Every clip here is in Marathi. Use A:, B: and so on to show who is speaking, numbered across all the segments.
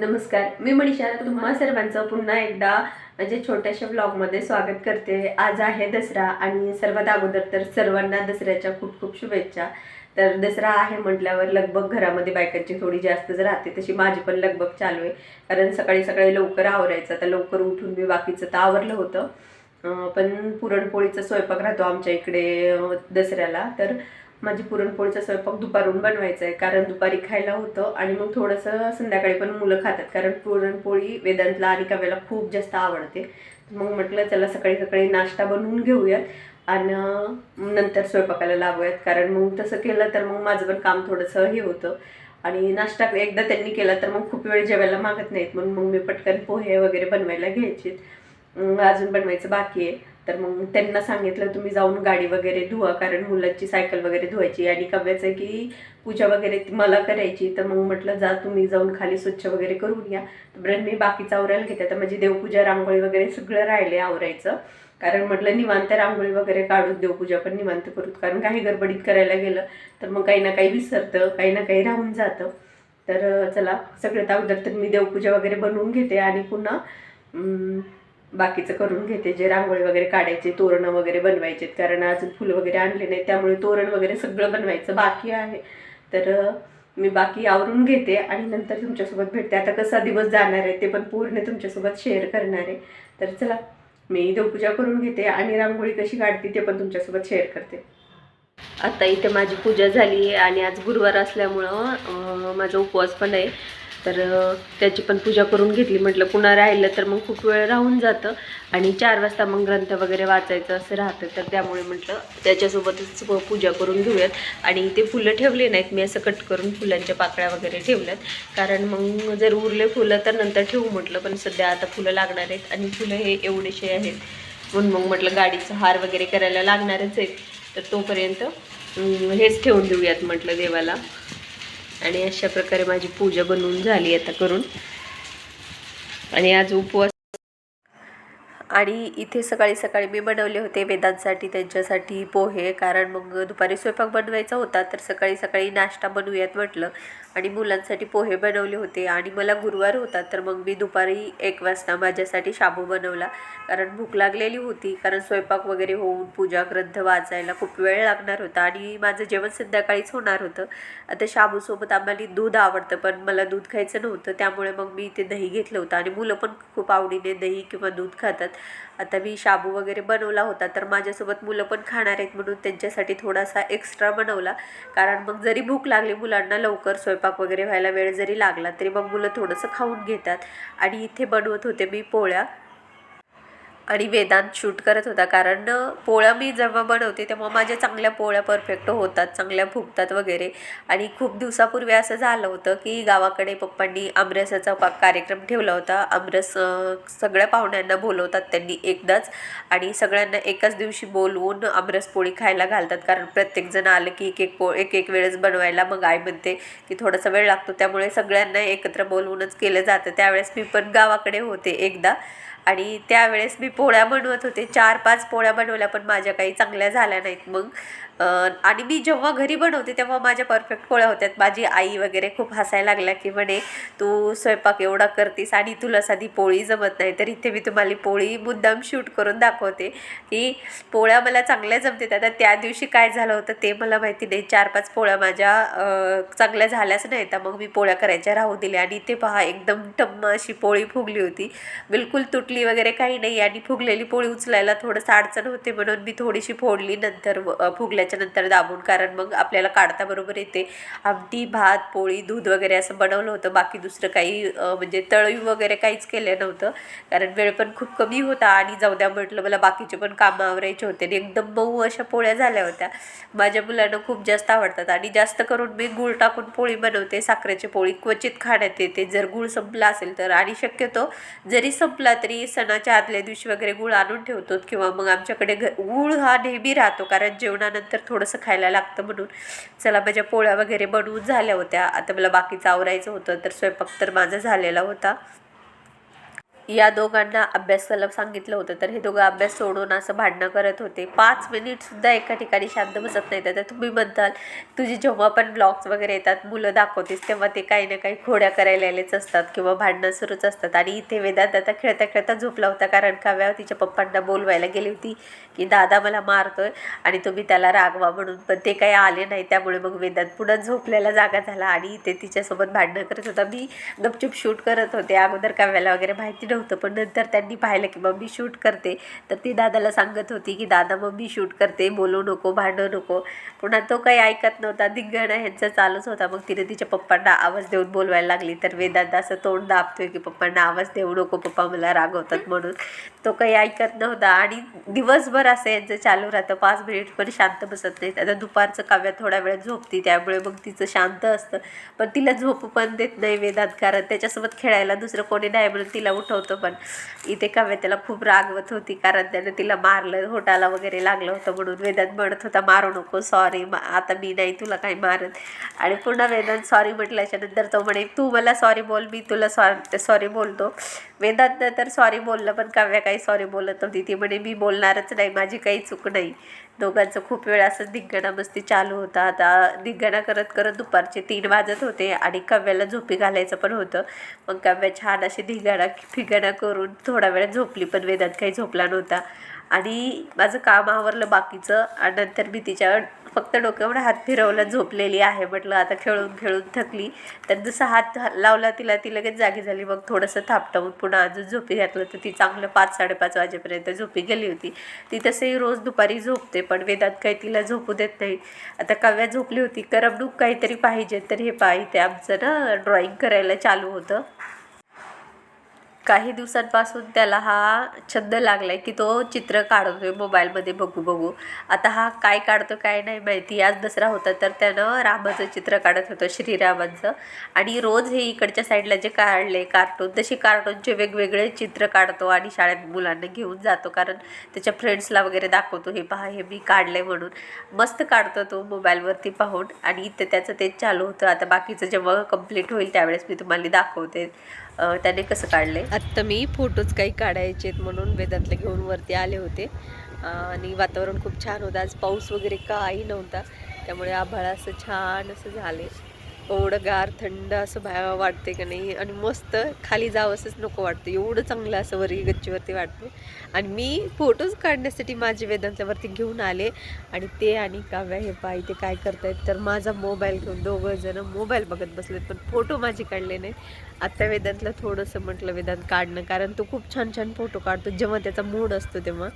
A: नमस्कार, मी मनीषा. तुम्हा सर्वांचं पुन्हा एकदा म्हणजे छोट्याशा व्लॉगमध्ये स्वागत करते. आज आहे दसरा आणि सर्वात अगोदर तर सर्वांना दसऱ्याच्या खूप खूप शुभेच्छा. तर दसरा आहे म्हटल्यावर लगबग घरामध्ये बायकांची थोडी जास्तच राहते, तशी माझी पण लगबग चालू आहे. कारण सकाळी सकाळी लवकर आवरायचं. तर लवकर उठून मी बाकीचं तर आवरलं होतं, पण पुरणपोळीचा स्वयंपाक राहतो आमच्या इकडे दसऱ्याला. तर माझी पुरणपोळीचा स्वयंपाक दुपारून बनवायचा आहे, कारण दुपारी खायला होतं आणि मग थोडंसं संध्याकाळी पण मुलं खातात. कारण पुरणपोळी वेदांतला आणि काव्याला खूप जास्त आवडते. मग म्हटलं चला सकाळी सकाळी नाश्ता बनवून घेऊयात आणि नंतर स्वयंपाकाला लागूयात. कारण मग तसं केलं तर मग माझं पण काम थोडंसं हे होतं आणि नाश्ता एकदा त्यांनी केला तर मग खूप वेळ जेवायला मागत नाहीत. म्हणून मग मी पटकन पोहे वगैरे बनवायला घ्यायचे. अजून बनवायचं बाकी आहे. तर मग त्यांना सांगितलं तुम्ही जाऊन गाडी वगैरे धुवा, कारण मुलांची सायकल वगैरे धुवायची आणि कव्याचं की पूजा वगैरे मला करायची. तर मग म्हटलं जा तुम्ही जाऊन खाली स्वच्छ वगैरे करून या. तर मी बाकीचं आवरायला घेते. तर माझी देवपूजा रांगोळी वगैरे सगळं राहिले आवरायचं. कारण म्हटलं निवांत रांगोळी वगैरे काढून देवपूजा पण निवांत करूत, कारण काही गडबडीत करायला गेलं तर मग काही ना काही विसरतं, काही ना काही राहून जातं. तर चला सगळ्यात अगोदर तर मी देवपूजा वगैरे बनवून घेते आणि पुन्हा बाकीचं करून घेते. जे रांगोळी वगैरे काढायचे, तोरणं वगैरे बनवायचे, कारण अजून फुलं वगैरे आणले नाही, त्यामुळे तोरण वगैरे सगळं बनवायचं बाकी आहे. तर मी बाकी आवरून घेते आणि नंतर तुमच्यासोबत भेटते. आता कसा दिवस जाणार आहे ते पण पूर्ण तुमच्यासोबत शेअर करणार आहे. तर चला मी देवपूजा करून घेते आणि रांगोळी कशी काढते ते पण तुमच्यासोबत शेअर करते. आता इथे माझी पूजा झाली आहे आणि आज गुरुवार असल्यामुळं माझा उपवास पण आहे. तर त्याची पण पूजा करून घेतली. म्हटलं पुन्हा राहिलं तर मग खूप वेळ राहून जातं आणि 4 वाजता मग ग्रंथ वगैरे वाचायचं असं राहतं. तर त्यामुळे म्हटलं त्याच्यासोबतच पूजा करून घेऊयात. आणि ते फुलं ठेवले नाहीत मी, असं कट करून फुलांच्या पाकळ्या वगैरे ठेवल्यात. कारण मग जर उरले फुलं तर नंतर ठेवू म्हटलं, पण सध्या आता फुलं लागणार आहेत आणि फुलं हे एवढेसे आहेत. म्हणून मग म्हटलं गाडीचं हार वगैरे करायला लागणारच आहे, तर तोपर्यंत हेच ठेवून देऊयात म्हटलं देवाला. आणि अशा प्रकारे माझी पूजा बनवून झाली आता करून. आणि आज उपवास आणि इथे सकाळी सकाळी मी बनवले होते वेदांसाठी त्यांच्यासाठी पोहे, कारण मग दुपारी स्वयंपाक बनवायचा होता. तर सकाळी सकाळी नाश्ता बनवूयात म्हटलं आणि मुलांसाठी पोहे बनवले होते. आणि मला गुरुवार होता तर मग मी दुपारी 1 वाजता माझ्यासाठी शाबू बनवला, कारण भूक लागलेली होती. कारण स्वयंपाक वगैरे होऊन पूजा ग्रंथ वाचायला खूप वेळ लागणार होता आणि माझं जेवण संध्याकाळीच होणार होतं. आता शाबूसोबत आम्हाला दूध आवडतं, पण मला दूध खायचं नव्हतं, त्यामुळे मग मी इथे दही घेतलं होतं आणि मुलं पण खूप आवडीने दही किंवा दूध खातात. आता मी शाबू वगैरे बनवला होता तर माझ्यासोबत मुलं पण खाणार आहेत म्हणून त्यांच्यासाठी थोडासा एक्स्ट्रा बनवला. कारण मग जरी भूक लागली मुलांना, लवकर स्वयंपाक वगैरे व्हायला वेळ जरी लागला तरी मग मुलं थोडंसं खाऊन घेतात. आणि इथे बनवत होते मी पोळ्या आणि वेदांत शूट करत होता. कारण पोळ्या मी जेव्हा बनवते तेव्हा माझ्या चांगल्या पोळ्या परफेक्ट होतात, चांगल्या फुगतात वगैरे. आणि खूप दिवसापूर्वी असं झालं होतं की गावाकडे पप्पांनी आमरसाचा कार्यक्रम ठेवला होता. आमरस सगळ्या पाहुण्यांना बोलवतात त्यांनी एकदाच आणि सगळ्यांना एकाच दिवशी बोलवून आमरस पोळी खायला घालतात. कारण प्रत्येकजण आलं की एक एक वेळेस बनवायला मग आई म्हणते की थोडासा वेळ लागतो, त्यामुळे सगळ्यांना एकत्र बोलवूनच केलं जातं. त्यावेळेस मी पण गावाकडे होते एकदा आणि त्यावेळेस मी पोळ्या बनवत होते. 4-5 पोळ्या बनवल्या, पण माझ्या काही चांगल्या झाल्या नाहीत. मग आणि मी जेव्हा घरी बनवते तेव्हा माझ्या परफेक्ट पोळ्या होत्यात. माझी आई वगैरे खूप हसायला लागल्या की म्हणे तू स्वयंपाक एवढा करतीस आणि तुला साधी पोळी जमत नाही. तर इथे मी तुम्हाला पोळी मुद्दाम शूट करून दाखवते की पोळ्या मला चांगल्या जमतात. आता त्या दिवशी काय झालं होतं ते मला माहिती नाही. 4-5 पोळ्या माझ्या चांगल्या झाल्याच नाही. तर मग मी पोळ्या करायच्या राहू दिल्या आणि इथे पहा एकदम टम्म अशी पोळी फुगली होती, बिलकुल तुटली वगैरे काही नाही. आणि फुगलेली पोळी उचलायला थोडंसं अडचण होते म्हणून मी थोडीशी फोडली नंतर, फुगल्याच्या नंतर दाबून, कारण मग आपल्याला काढता बरोबर येते. आमटी, भात, पोळी, दूध वगैरे असं बनवलं होतं. बाकी दुसरं काही म्हणजे तळी वगैरे काहीच केलं नव्हतं, कारण वेळ पण खूप कमी होता. आणि जाऊ द्या म्हटलं, मला बाकीचे पण कामं आवरायचे होते. आणि एकदम मऊ अशा पोळ्या झाल्या होत्या. माझ्या मुलांना खूप जास्त आवडतात आणि जास्त करून मी गूळ टाकून पोळी बनवते. साखरेची पोळी क्वचित खाण्यात येते जर गूळ संपला असेल तर, आणि शक्यतो जरी संपला तरी सणाच्या आदल्या दिवशी वगैरे गूळ आणून ठेवतो, किंवा मग आमच्याकडे गूळ हा नेहमी राहतो, कारण जेवणानंतर थोडंसं खायला लागतं म्हणून. चला माझ्या पोळ्या वगैरे बनवून झाल्या होत्या. आता मला बाकीचं आवरायचं होतं, तर स्वयंपाक तर माझा झालेला होता. या दोघांना अभ्यासाला सांगितलं होतं, तर हे दोघं अभ्यास सोडून असं भांडणं करत होते. 5 मिनिटसुद्धा एका ठिकाणी शांत बसत नाहीत. आता तुम्ही म्हणताल तुझे जेव्हा पण ब्लॉग्स वगैरे येतात, मुलं दाखवतेस, तेव्हा ते काही ना काही खोड्या करायला आलेच असतात किंवा भांडणं सुरूच असतात. आणि इथे वेदांत आता खेळता खेळता झोपला होता, कारण काव्या तिच्या पप्पांना बोलवायला गेली होती की दादा मला मारतोय आणि तुम्ही त्याला रागवा म्हणून, पण ते काही आले नाही. त्यामुळे मग वेदांत पुन्हा झोपल्याला जागा झाला आणि इथे तिच्यासोबत भांडणं करत होता. मी गपचूप शूट करत होते. अगोदर काव्याला वगैरे माहिती नव्हतं, पण नंतर त्यांनी पाहिलं की मम्मी शूट करते, तर ती दादाला सांगत होती की दादा मम्मी शूट करते, बोलू नको, भांडू नको. पुन्हा तो काही ऐकत नव्हता, धिंगाणा ह्यांचा चालूच होता. मग तिने तिच्या पप्पांना आवाज देऊन बोलवायला लागली, तर वेदांत असं तोंड दाबतोय की पप्पांना आवाज देऊ नको, पप्पा मला रागवतात म्हणून. तो काही ऐकत नव्हता आणि दिवसभर असं यांचं चालू राहतं. 5 मिनिट पण शांत बसत नाहीत. आता दुपारचं काव्या थोड्या वेळ झोपती, त्यामुळे मग तिचं शांत असतं, पण तिला झोप पण देत नाही वेदांत, कारण त्याच्यासोबत खेळायला दुसरं कोणी नाही म्हणून तिला उठवतं. पण इथे काव्या त्याला खूप रागवत होती, कारण त्यानं तिला मारलं, होटाला वगैरे लागलं होतं म्हणून. वेदांत म्हणत होता मारू नको, सॉरी, आता मी नाही तुला काही मारत. आणि पुन्हा वेदांत सॉरी म्हटल्याच्या नंतर तो म्हणे तू मला सॉरी बोल, मी तुला सॉरी बोलतो. वेदांत तर सॉरी बोललं, पण काव्या काही सॉरी बोलत नव्हती. ती म्हणे मी बोलणारच नाही, माझी काही चूक नाही. दोघांचं खूप वेळ असं धिंगाणा मस्ती चालू होता. आता धिंगाणा करत करत दुपारचे 3 वाजत होते आणि काव्याला झोपी घालायचं पण होतं. मग काव्या छान अशी धिंगाणा करून थोडा वेळ झोपली, पण वेदांत काही झोपला नव्हता. आणि माझं काम आवरलं बाकीचं आणि नंतर मी तिच्या फक्त डोक्यावर हात फिरवला, झोपलेली आहे म्हटलं, आता खेळून खेळून थकली. तर जसा हात लावला तिला, ती लगेच जागी झाली. मग थोडंसं थापटावून पुन्हा अजून झोपी घातलं, तर ती चांगलं 5-5:30 वाजेपर्यंत झोपी गेली होती. ती तसंही रोज दुपारी झोपते, पण वेदांत काही तिला झोपू देत नाही. आता काव्या झोपली होती, करमणूक काहीतरी पाहिजे, तर हे इथे आमचं ना ड्रॉइंग करायला चालू होतं. काही दिवसांपासून त्याला हा छंद लागला आहे की तो चित्र काढतोय मोबाईलमध्ये बघू बघू. आता हा काय काढतो काय नाही माहिती. आज दसरा होता, तर त्यानं रामाचं चित्र काढत होतं, श्रीरामांचं. आणि रोज हे इकडच्या साईडला जे काढले कार्टून, तसे कार्टूनचे वेगवेगळे चित्र काढतो आणि शाळेत मुलांना घेऊन जातो, कारण त्याच्या फ्रेंड्सला वगैरे दाखवतो, हे पहा हे मी काढले म्हणून. मस्त काढतो तो मोबाईलवरती पाहून. आणि इथं त्याचं तेच चालू होतं. आता बाकीचं जेव्हा कंप्लीट होईल त्यावेळेस मी तुम्हाला दाखवते त्याने कसं काढले. आत्ता मी फोटोज काही काढायचे आहेत म्हणून वेदांतला घेऊन वरती आले होते. आणि वातावरण खूप छान होतं. आज पाऊस वगैरे काही नव्हता, त्यामुळे आभाळ असं छान असं झाले. एवढं गार थंड असं वाटते का नाही, आणि मस्त खाली जावंसंच नको वाटतं, एवढं चांगलं असं वरी गच्चीवरती वाटते. आणि मी फोटोज काढण्यासाठी माझे वेदांतवरती घेऊन आले, आणि ते आणि काव्या हे पाय ते काय करतायत, तर माझा मोबाईल घेऊन दोघं जण मोबाईल बघत बसलेत, पण फोटो माझे काढले नाही. आत्ता वेदांतला थोडंसं म्हटलं वेदांत काढणं, कारण तो खूप छान छान फोटो काढतो जेव्हा त्याचा मूड असतो तेव्हा.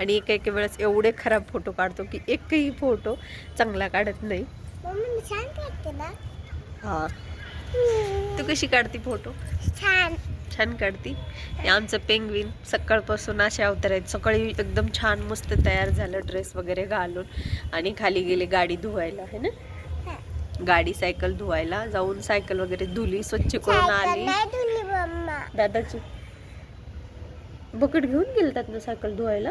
A: आणि एका वेळेस एवढे खराब फोटो काढतो की एकही फोटो चांगला काढत नाही. हां, तू कशी काढती फोटो? छान काढती. हे आमचं पेंग्विन सकाळपासून असे अवतार आहेत. सकाळी एकदम छान मस्त तयार झालं ड्रेस वगैरे घालून, आणि खाली गेले गाडी धुवायला, है ना, गाडी सायकल धुवायला जाऊन सायकल वगैरे धुली, स्वच्छ करून आली. दादाची बकेट घेऊन गेलतात ना सायकल धुवायला.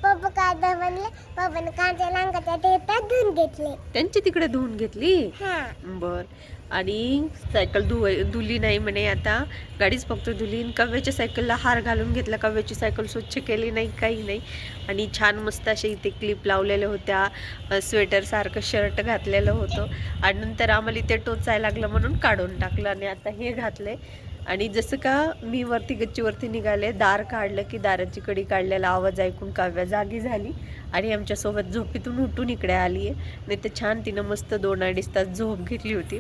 B: पप्पा काय म्हणले, पप्पाने कांच्या लांगाच्या देतात धुवून घेतले,
A: त्यांची तिकडे धुवून घेतली. बर. आणि सायकल धुली नाही म्हणे, आता गाडीच फक्त धुली. काव्याच्या सायकलला हार घालून घेतला, काव्याची सायकल स्वच्छ केली नाही, काही नाही. आणि छान मस्त असे इथे क्लिप लावलेल्या होत्या, स्वेटर सारखं शर्ट घातलेलं होतं. आणि नंतर आम्हाला इथे टोचायला लागलं म्हणून काढून टाकलं, आणि आता हे घातलंय. आणि जसं का मी वरती गच्चीवरती निघाले, दार काढलं की दाराची कडी काढलेला आवाज ऐकून काव्या जागी झाली आणि आमच्यासोबत झोपेतून उठून इकडे आली आहे. नाही तर छान तिनं मस्त 2-2.5 तास झोप घेतली होती.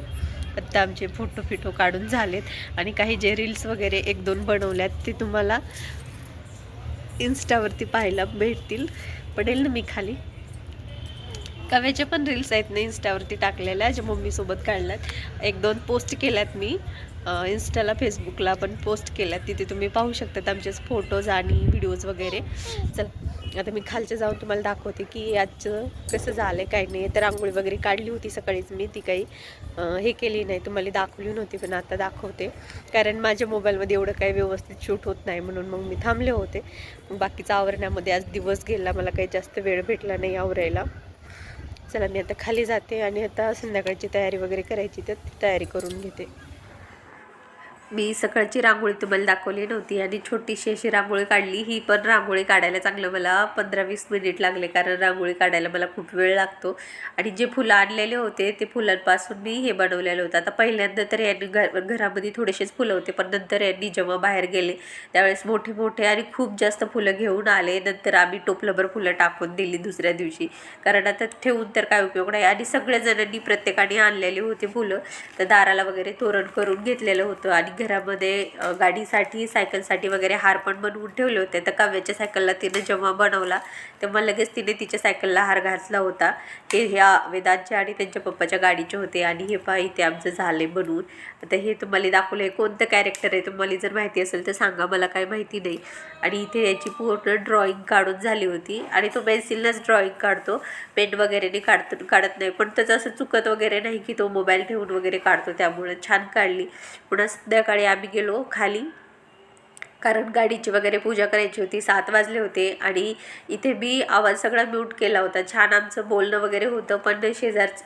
A: आत्ता आमचे फोटो काढून झालेत, आणि काही जे रील्स वगैरे 1-2 बनवल्यात ते तुम्हाला इन्स्टावरती पाहायला भेटतील. पडेल ना मी खाली. काव्याच्या पण रील्स आहेत ना इन्स्टावरती टाकलेल्या, ज्या मम्मीसोबत काढल्यात. 1-2 पोस्ट केल्यात मी इन्स्टाला, फेसबुकला पण पोस्ट केल्यात. तिथे तुम्ही पाहू शकतात आमचे फोटोज आणि व्हिडिओज वगैरे. चल आता मी खालच्या जाऊन तुम्हाला दाखवते की आजचं कसं झालं काय नाही. तर रांगोळी वगैरे काढली होती सकाळीच मी, ती काही हे केली नाही, तुम्हाला दाखवली नव्हती, पण आता दाखवते. कारण माझ्या मोबाईलमध्ये एवढं काही व्यवस्थित शूट होत नाही, म्हणून मग मी थांबले होते. मग बाकीचं आवरण्यामध्ये आज दिवस गेला, मला काही जास्त वेळ भेटला नाही आवरायला. चला मी आता खाली जाते आणि आता संध्याकाळची तयारी वगैरे करायची, तर ती तयारी करून घेते. मी सकाळची रांगोळी तुम्हाला दाखवली नव्हती आणि छोटीशी अशी रांगोळी काढली. ही पण रांगोळी काढायला चांगलं मला 15-20 मिनिट लागले, कारण रांगोळी काढायला मला खूप वेळ लागतो. आणि जे फुलं आणलेले होते ते फुलांपासून मी हे बनवलेलं होतं. आता पहिल्यांदा तर यांनी घरामध्ये थोडेसेच फुलं होते, पण नंतर यांनी जेव्हा बाहेर गेले त्यावेळेस मोठे मोठे आणि खूप जास्त फुलं घेऊन आले. नंतर आम्ही टोपलभर फुलं टाकून दिली दुसऱ्या दिवशी, कारण आता ठेवून तर काय उपयोग नाही. आणि सगळ्या जणांनी प्रत्येकाने आणलेली होती फुलं, तर दाराला वगैरे तोरण करून घेतलेलं होतं. आणि घरामध्ये गाडीसाठी सायकलसाठी वगैरे हार पण बनवून ठेवले होते. तर काव्याच्या सायकलला तिने जेव्हा बनवला तेव्हा लगेच तिने तिच्या सायकलला हार घातला होता. हे ह्या वेदांच्या आणि त्यांच्या पप्पाच्या गाडीचे होते. आणि हे पहा इथे आमचं झाले बनवून. आता हे तुम्हाला दाखवलं, हे कोणतं कॅरेक्टर आहे तुम्हाला जर माहिती असेल तर सांगा, मला काय माहिती नाही. आणि इथे याची पूर्ण ड्रॉइंग काढून झाली होती. आणि तो पेन्सिलनंच ड्रॉइंग काढतो, पेन वगैरे काढत नाही. पण त्याचं असं चुकत वगैरे नाही की तो मोबाईल ठेवून वगैरे काढतो, त्यामुळे छान काढली. पुन्हा संध्याकाळी आम्ही गेलो खाली, कारण गाडीची वगैरे पूजा करायची होती. 7 वाजले होते. आणि इथे मी आवाज सगळा म्यूट केला होता. छान आमचं बोलणं वगैरे होतं, पण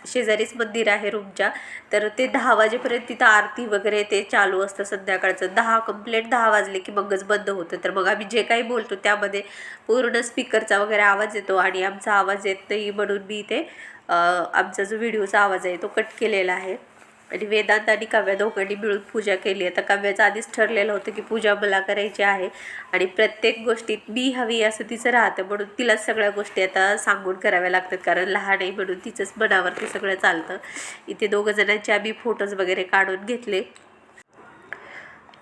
A: शेजारीच मंदिर आहे रूमच्या, तर ते 10 वाजेपर्यंत तिथं आरती वगैरे ते चालू असतं संध्याकाळचं. 10 वाजले की मगच बंद होतं. तर मग आम्ही जे काही बोलतो त्यामध्ये पूर्ण स्पीकरचा वगैरे आवाज येतो आणि आमचा आवाज येत नाही, म्हणून मी इथे आमचा जो व्हिडिओचा आवाज आहे तो कट केलेला आहे. आणि वेदांत आणि काव्या दोघांनी मिळून पूजा केली. आता काव्याचं आधीच ठरलेलं होतं की पूजा मला करायची आहे, आणि प्रत्येक गोष्टीत मी हवी असं तिचं राहतं, म्हणून तिलाच सगळ्या गोष्टी आता सांगून कराव्या लागतात, कारण लहान आहे म्हणून तिचंच मनावरती सगळं चालतं. इथे 2 जणांचे आम्ही फोटोज वगैरे काढून घेतले.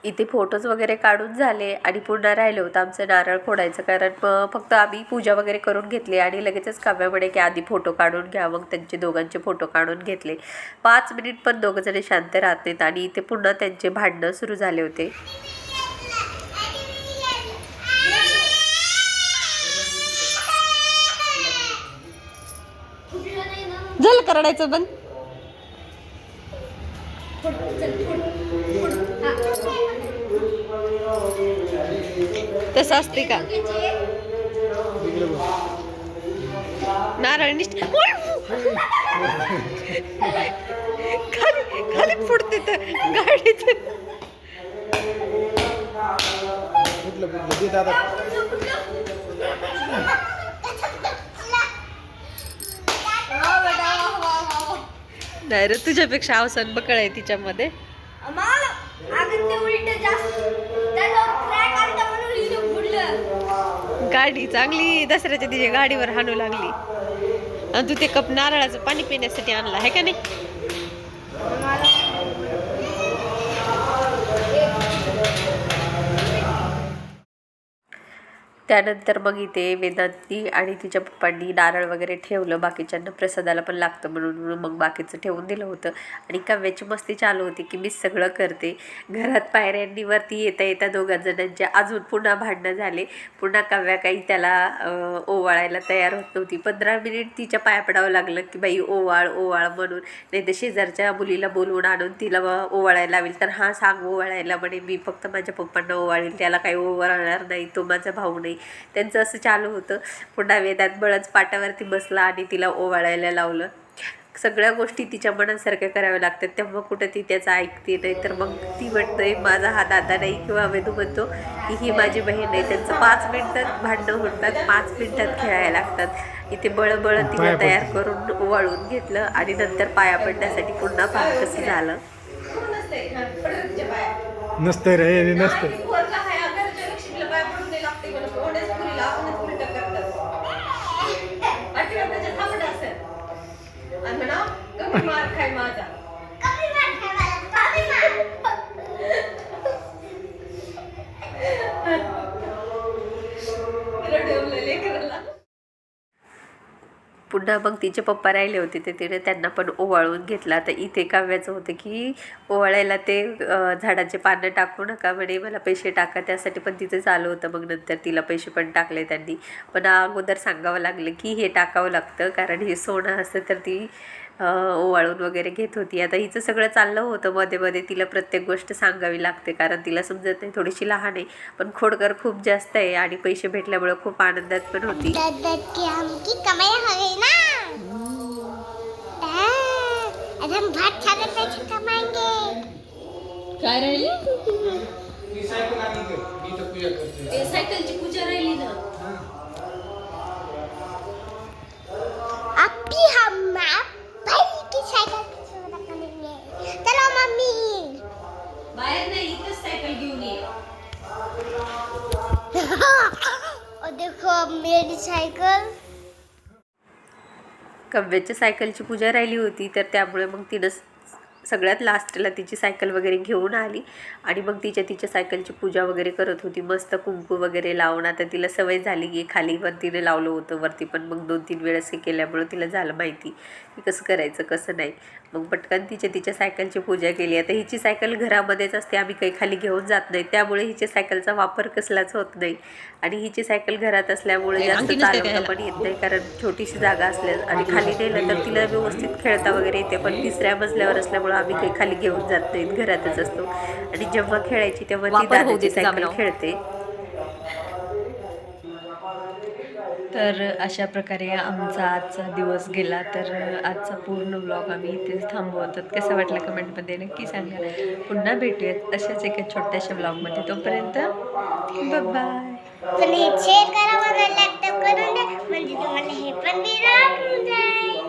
A: इथे फोटोज वगैरे काढून झाले आणि पुन्हा राहिलं होतं आमचं नारळ फोडायचं, कारण फक्त आम्ही पूजा वगैरे करून घेतली आणि लगेचच काव्या म्हणे की आधी फोटो काढून घ्या. मग त्यांचे दोघांचे फोटो काढून घेतले. 5 मिनिट पण दोघंजण शांत राहत नाहीत. आणि इथे पुन्हा त्यांचे भांडणं सुरू झाले होते. झालं करडायचं बंद. तसं असते का नारळ खाली फुटते तर गाडीच. नाही रे, तुझ्यापेक्षा अवसान बकळ आहे तिच्यामध्ये. गाडी चांगली दसऱ्याच्या दिवशी गाडीवर हाणू लागली, आणि तू ते कप नारळाचं पाणी पिण्यासाठी आणला आहे का नाही. त्यानंतर मग इथे वेदांती आणि तिच्या पप्पांनी नारळ वगैरे ठेवलं. बाकीच्यांना प्रसादाला पण लागतं म्हणून मग बाकीचं ठेवून दिलं होतं. आणि काव्याची मस्ती चालू होती की मीच सगळं करते. घरात पायऱ्यांनी वरती येता 2 जणांच्या अजून पुन्हा भांडणं झाले. पुन्हा काव्या काही त्याला ओवाळायला तयार होत नव्हती. 15 मिनिट तिच्या पाया पडावं लागलं की बाई ओवाळ म्हणून, नाही तर शेजारच्या मुलीला बोलवून आणून तिला ओवाळायला लावेल. तर हा सांग ओवाळायला म्हणे, मी फक्त माझ्या पप्पांना ओवाळेल, त्याला काही ओवाळणार नाही, तो माझा भाऊ नाही. त्यांचं असं चालू होतं. पुन्हा वेदांत बळच पाटावरती बसला आणि तिला ओवाळायला लावलं. सगळ्या गोष्टी तिच्या मनासारख्या कराव्या लागतात, तेव्हा कुठं ती त्याचं ऐकते. नाही तर मग ती म्हणते माझा हा दादा नाही, किंवा वेदू म्हणतो की ही माझी बहीण नाही. त्यांचं 5 मिनिटात भांडणं होतात, 5 मिनिटात खेळायला लागतात. इथे बळ तिला तयार करून ओवाळून घेतलं आणि नंतर पाया पडण्यासाठी पुन्हा पाहा कसं झालं.
C: नसते रे, नसते.
A: पुन्हा मग तिचे पप्पा राहिले होते ते तिने त्यांना पण ओवाळून घेतला. तर इथे काव्याचं होतं की ओवाळायला ते झाडाचे पानं टाकू नका म्हणे, मला पैसे टाका. त्यासाठी पण तिचं चालू होतं. मग नंतर तिला पैसे पण टाकले त्यांनी. पण अगोदर सांगावं लागलं की हे टाकावं लागतं, कारण हे सोनं असतं. तर ती ओवाळून वगैरे घेत होती. आता हिचं सगळं चाललं होतं. मध्ये तिला प्रत्येक गोष्ट सांगावी लागते, कारण तिला समजत नाही, थोडीशी लहान आहे. पण खोडकर खूप जास्त आहे आणि पैसे भेटल्यामुळे खूप आनंदात पण होती.
B: हम बहुत सारे पैसे कमाएंगे.
A: काय राहिली
D: ती सायकल आणि मी तर पूजा करते.
A: सायकलची पूजा राहिली ना.
B: आपली हम्मा पहिली की सायकल की चलो मम्मी.
A: बाहेर नाही इथंच सायकल घेऊन ये.
B: और देखो मेरी सायकल.
A: कव्याच्या सायकलची पूजा राहिली होती तर त्यामुळे मग तिनं सगळ्यात लास्टला तिची सायकल वगैरे घेऊन आली आणि मग तिच्या सायकलची पूजा वगैरे करत होती. मस्त कुंकू वगैरे लावून आता तिला सवय झाली की खाली पण तिने लावलं होतं, वरती पण मग 2-3 वेळेस हे केल्यामुळं तिला झालं माहिती की कसं करायचं कसं नाही. मग पटकन तिच्या सायकलची पूजा केली. आता हिची सायकल घरामध्येच असते, आम्ही काही खाली घेऊन जात नाही, त्यामुळे हिच्या सायकलचा वापर कसलाच होत नाही. आणि हिची सायकल घरात असल्यामुळे जास्त चालवता पण येत नाही, कारण छोटीशी जागा असल्या आणि खाली नेलं तर तिला व्यवस्थित खेळता वगैरे येते. पण 3ऱ्या मजल्यावर असल्यामुळे आम्ही काही खाली घेऊन जात नाहीत, घरातच असतो. आणि जेव्हा खेळायची तेव्हा ती दादाची सायकल खेळते. तर अशा प्रकारे आमचा आजचा दिवस गेला. तर आजचा पूर्ण व्लॉग आम्ही इथेच थांबवतात. कसं वाटलं कमेंटमध्ये नक्की सांगा. पुन्हा भेटूयात अशाच एका छोट्याशा व्लॉगमध्ये. तोपर्यंत बाय.
B: पण हे शेअर करा मला लॅपटॉप करून द्या म्हणजे तुम्हाला हे पण मी राहून जाईल.